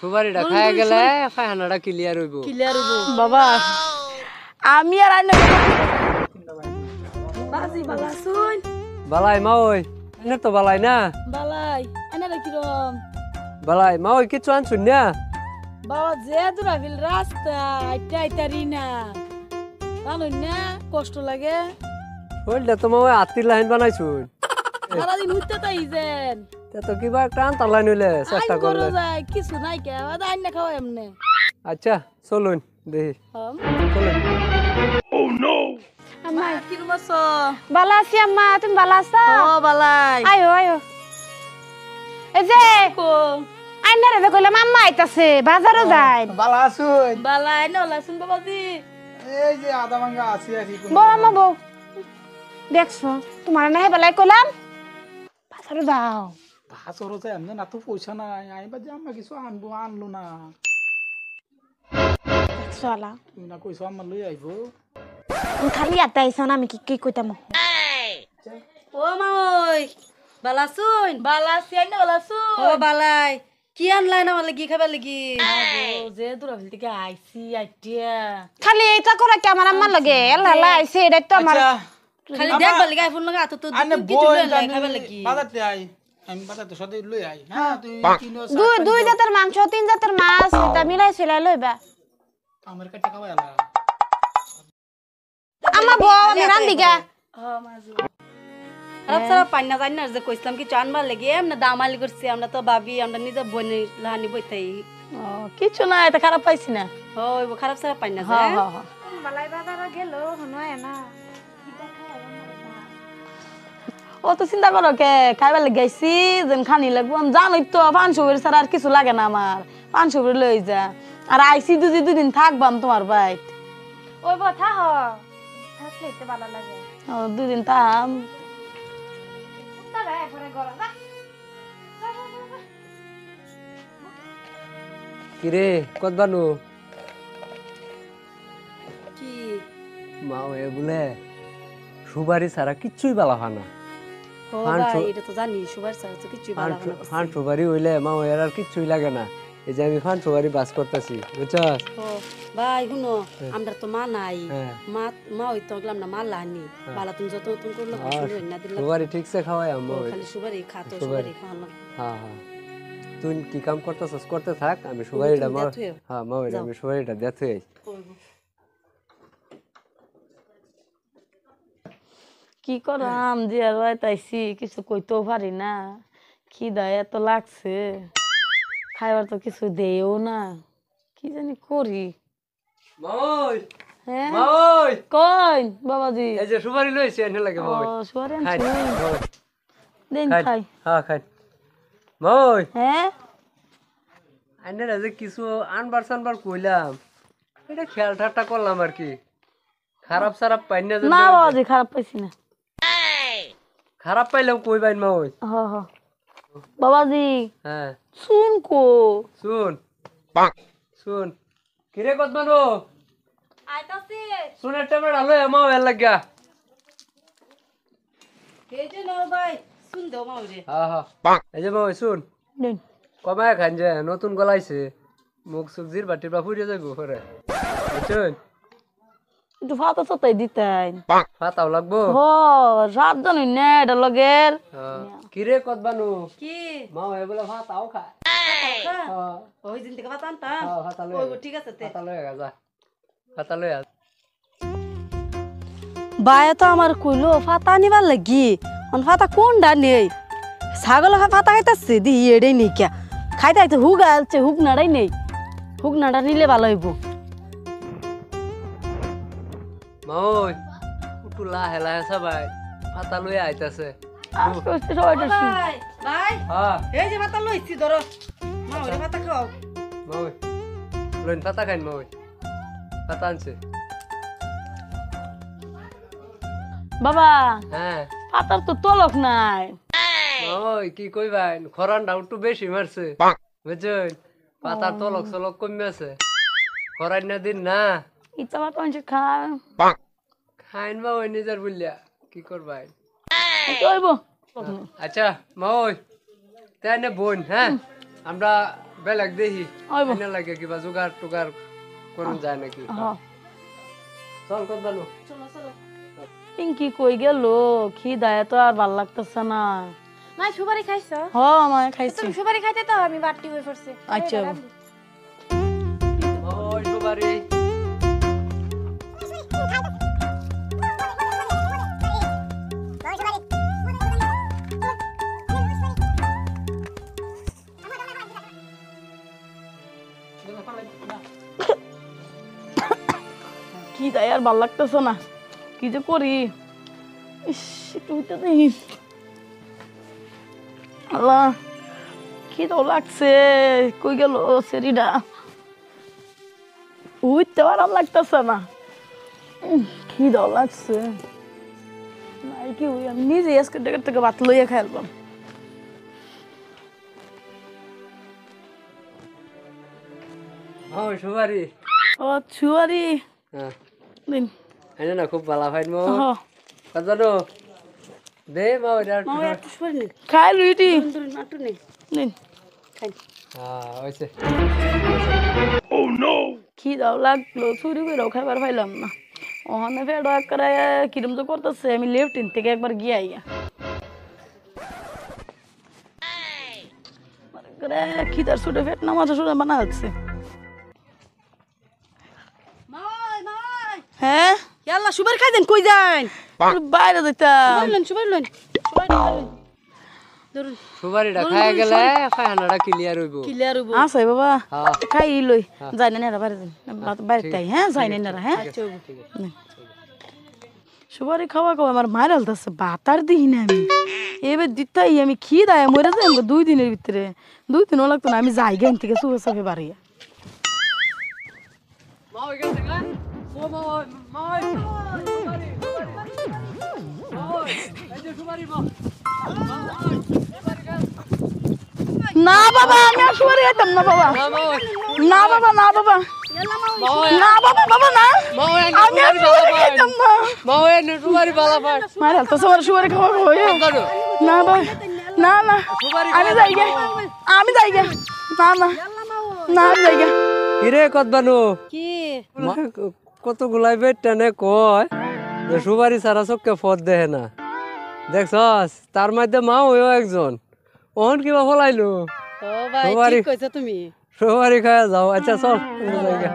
সুপারিটা খায় গেলে ফায়নাটা ক্লিয়ার হইব বাবা আমি আর আইনা বাজি বালা শুন বালাই মা ওই এনে তো বালাই না বালাই আইনা রে কিরম বালাই মা ওই কিছু আনছুন না বাবা যে দূরাভিল রাস্তা আইটা আইতারি না জানো না কষ্ট লাগে ওইটা তো মা ওই আত্মীর লাইন বানাইছুন সারাদিন উঠতে তাই যেন তো কিবা একটা আনতার লাইন হইলে চেষ্টা করলে যায় কিছু নাই কে আইনা খাওয়া এমনে আচ্ছা চলুন দেখি চলুন আম্মা কিরম আছো বালা আছি আম্মা তুমি বালা আছো ও বালাই আয়ো আয়ো এই যে কো আইনা রে কইলাম আম্মা আইতাছে বাজারও যায় বালা আছুন বালাই না লাসুন বাবাজি এই যে আদা ভাঙ্গা আছি বউ আম্মা বউ দেখছো তোমার না হে বেলায় কইলাম বাজারও দাও ভাসরো যে এমনি না তো পয়সা নাই আইবা যে আমরা কিছু আনলো না চলা তুমি না কইছো আমার লই আইবো খালি আতা আইছো না আমি কি কি কইতাম ও মা ওই বালাসুন বালাসি আইনা বালাসুন ও বালাই কি আনলাই না মানে কি খাবার লাগি যে দূরাভিল থেকে আইছি আইটিয়া খালি এইটা করে কি আমার আম্মা লাগে এলা আইছে এটা তো আমার খালি দেখবার লাগি আইফোন লাগা তো আনে কিছু বই লই খাবার লাগি বাজারতে আই আমি বাজারতে সদাই লই আই হ্যাঁ তুই কিনো দুই জাতের মাংস তিন জাতের মাছ এটা মিলাই ছিলাই লইবা আমার কাছে টাকা পাইলা আম্মা বউ আমি রান্ধি গা হ্যাঁ মাজু আরে সারা পান্না জানি না যে কইছিলাম কি চানবার লাগি আমরা দামালি করছি আমরা তো ভাবি আমরা নিজে বনে লাহানি বইতাই কিছু না এটা খারাপ পাইছি না ওই খারাপ সারা পান্না যায় বালাই বাজারে গেল হনয় না ও তো চিন্তা করো কে খাইবার লেগে আইছি যেন খানি লাগবো আমি জানোই তো 500 বের ছাড়া আর কিছু লাগে না আমার 500 বের লই যা আর আইসি দুদিন থাকবাম তোমার বাইত ওই কথা হ থাকলে তো ভালো লাগে ও দুদিন থাম তারা একবারে গরম না কিরে কত বানু কি মা ওই বলে সুপারি ছাড়া কিচ্ছুই বালা হয় না ও ভাই এটা তো জানি সুবার সারা তো কিছু ভালো না ফান সুপারি হইলে মা ওই আর কিচ্ছুই লাগে না এই যে আমি ফান সুপারি বাস করতেছি বুঝছস ও ভাই শুনো আমরা তো মা নাই হ্যাঁ। মা ওই তো গেলাম না মা লানি বালা তুমি যত নতুন করলো শুরু না দিলা সুপারি ঠিকছে খাওয়াই আম্মা ওই খালি সুবারই খাতো সুবারই খাওয়ানো হ্যাঁ হ্যাঁ তুই কি কাম করতেছস করতে থাক আমি সুপারিটা মা থুয়ে। হ্যাঁ মা ওই আমি সুপারিটা দেখতে আই কি করাম যে আর তাইছি কিছু কইতেও পারি না খিদা এত লাগছে খাইবার তো কিছু দেও না কি জানি করি মাওই হ্যাঁ মাওই কই বাবাজি এই যে সুপারি লইছি এনে লাগে ও মাওই সুয়ারে খাই মাওই দেন খাই খাই হ্যাঁ খাই মাওই হ্যাঁ আইনে যে কিছু আনবার সানবার কইলাম এটা খেয়াল ঠাট্টা করলাম আর কি খারাপ সারাপ পাই না না বাবাজি খারাপ পাইছি না খারাপ পাইলেও কই বাইন মাওই হ হ বাবাজি হ্যাঁ শুন কো শুন শুন কিরে কত বানো আইতাছি শুনের টাইমে আলো এমাও এর লাগিয়া এই যে নাও ভাই শুন দাও মা রে হ্যাঁ হ্যাঁ এই যে মাওই শুন দেন কমায় খান যে নতুন গলাইছে মুখ সুখ জির বাটির বা ফুরিয়ে যাইব পরে বুঝছেন একটু ফাতা সতাই দিতেন ফাতাও লাগবো হ সাত জানি না এটা লগের কিরে কত বানু কি মাও এ বলে ফাতাও খায় ওই দিন থেকে কথা আনতাম ফাতা ওই লই ঠিক আছে তে ফাতা লই যা ফাতা লই আস বায়ে তো আমার কইলো ফাতা নিবার লাগি অন ফাতা কোনটা নেই ছাগল ফাতা খাইতাছে দি এড়েই নেই কিয়া খাইতে খাইতে হুক আলছে হুক নাড়াই নেই হুক নাড়া নিলে ভালো হইব মাওই উটু লাহে লাহে সবাই ফাতা লই আইতাছে সবাই ভাই ভাই হ্যাঁ এই যে ফাতা লইছি ধরো মা ওরে ফাতা খাও মাওই লইন ফাতা খাইন মাওই ফাতা আনছে বাবা হ্যাঁ পাতার তো তলক নাই ওই কি কইবাই খরান একটু বেশি মারছে বুঝছেন পাতার তলক সলক কমে আছে খরান না দিন না ইটা পাতা মানুষ খায় খাইন বা ওই নিজের বললিয়া কি করবাই হইব আচ্ছা মা ওই তাই বোন হ্যাঁ আমরা বেলেগ দেখি আইব। এনে লাগে কিবা জোগাড় টুগার করুন যায় নাকি হ্যাঁ চল কত বানো পিঙ্কি কই গেল খিদায় তো আর ভাল লাগতেছে না মা সুপারি খাইছো হ আমি খাইছি তুমি সুপারি খাইতে তো আমি বাটি হয়ে পড়ছি আচ্ছা ওই সুপারি খিদায় আর ভাল লাগতেছে না কি যে করি ইস একটু হইতে দেখি আল্লাহ খিদাও লাগছে কই গেল সেরিডা উঠতে আরাম লাগতেছে না খিদাও লাগছে নাই কি হই আমি নিজে আজকে ডেকের থেকে ভাত লইয়া খাইলাম ওই সুপারি ও ছুয়ারি হ্যাঁ দিন এনে না খুব ভালো ফাইন মো হ কত বানো দে মা ওইটা একটু সুপারি নে খাই লুইটি ধরুন নাটু নে দিন হ্যাঁ হইছে খিদাও লাগলো চুরি করেও খাইবার পাইলাম না ওখানে ফের করে কিরম তো করতেছে আমি লেফটিন থেকে একবার গিয়ে আইয়া খিদার ছুটে ফেট না মাথা ছুটে বানা হচ্ছে মাই মাই হ্যাঁ ইয়াল্লা সুপারি খাই দেন কই যান বাইরে যেতাম সুপারি লন ধরুন সুপারিটা খায় গেলে খায়নাটা ক্লিয়ার হইব ক্লিয়ার হইব আছে বাবা হ্যাঁ খাই লই যাই না নেরা বাইরে বাইরে তাই হ্যাঁ যাই না নেরা হ্যাঁ সুপারি খাওয়া খাওয়া আমার মায়ের হালতেছে বাতার দিই না আমি এবার দিতাই আমি খেয়ে দেয় মরে যাই আমাকে 2 দিনের ভিতরে 2 দিনও লাগতো না আমি যাই গেন থেকে সুপে সাপে বাড়িয়া মা ওই গেছে গা ও মা ওই মা ওই সুপারি মা ওই এই যে সুপারি মা না বাবা আমি আর সুপারি খাইতাম না বাবা মা ওই না বাবা না বাবা মা ওই না বাবা বাবা না মা ওই আমি আর সুপারি খাইতাম না মা ওই সুপারি ভালো ফাইন মায়ের হালতেছে আমার সুপারি খাওয়া খাওয়া করো না বাবা না না সুপারি আমি যাই গে আমি যাই গে না না না আমি যাই গে কিরে কত বানো কি কত গুলাইবে টেনে কয় যে সুপারি সারা চোখকে ফদ দেহে না দেখছস তার মধ্যে মা ওইও একজন ওহন কিবা ফলাইলো ও ভাই সুপারি ঠিক কইছো তুমি সুপারি খায় যাও আচ্ছা চল জায়গা